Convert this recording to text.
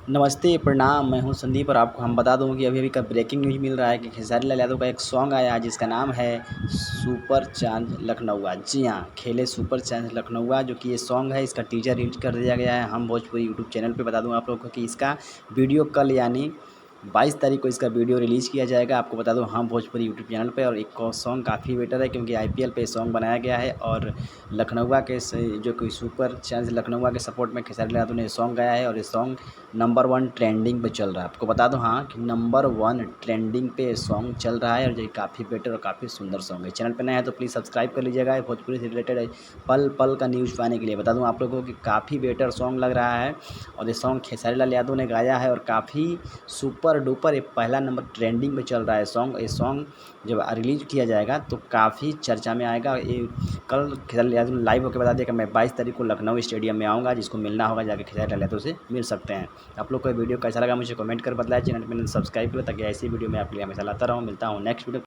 नमस्ते, प्रणाम। मैं हूँ संदीप और आपको हम बता दूँ कि अभी-अभी का ब्रेकिंग न्यूज़ मिल रहा है कि खेसारी लाल यादव का एक सॉन्ग आया है जिसका नाम है सुपर चाँद लखनऊआ। जी हाँ, खेले सुपर चाँद लखनऊआ जो कि ये सॉन्ग है, इसका टीज़र रिलीज़ कर दिया गया है हम भोजपुरी यूट्यूब चैनल पे। बता दूँ आप लोगों को कि इसका वीडियो कल यानी 22 तारीख को इसका वीडियो रिलीज़ किया जाएगा। आपको बता दूँ हम भोजपुरी यूट्यूब चैनल पे। और एक और सॉन्ग काफ़ी बेटर है क्योंकि आईपीएल पे सॉन्ग बनाया गया है और लखनऊआ के जो कि सुपर चाँद लखनऊआ के सपोर्ट में खेसारी लाल यादव ने सॉन्ग गाया है और ये सॉन्ग नंबर 1 ट्रेंडिंग पे चल रहा है। आपको बता दूँ हाँ कि नंबर 1 ट्रेंडिंग पे सॉन्ग चल रहा है और ये काफ़ी बेटर और काफ़ी सुंदर सॉन्ग है। चैनल पे नया है तो प्लीज़ सब्सक्राइब कर लीजिएगा भोजपुरी से रिलेटेड पल-पल का न्यूज़ पाने के लिए। बता दूँ आप लोगों को कि काफ़ी बेटर सॉन्ग लग रहा है और ये सॉन्ग खेसारी लाल यादव ने गाया है और काफ़ी सुपर डुपर ये पहला नंबर ट्रेंडिंग पे चल रहा है सॉन्ग। ये सॉन्ग जब रिलीज़ किया जाएगा तो काफ़ी चर्चा में आएगा। ये कल खेसारी लाल यादव ने लाइव होकर बता दिया कि मैं 22 तारीख को लखनऊ स्टेडियम में आऊँगा, जिसको मिलना होगा जाके खेसारी लाल यादव से मिल सकते हैं। आप लोग को ये वीडियो कैसा लगा मुझे कमेंट कर बताएं। चैनल पे सब्सक्राइब करें ताकि ऐसी वीडियो मैं आपके लिए हमेशा लाता रहूँ। मिलता हूँ नेक्स्ट वीडियो।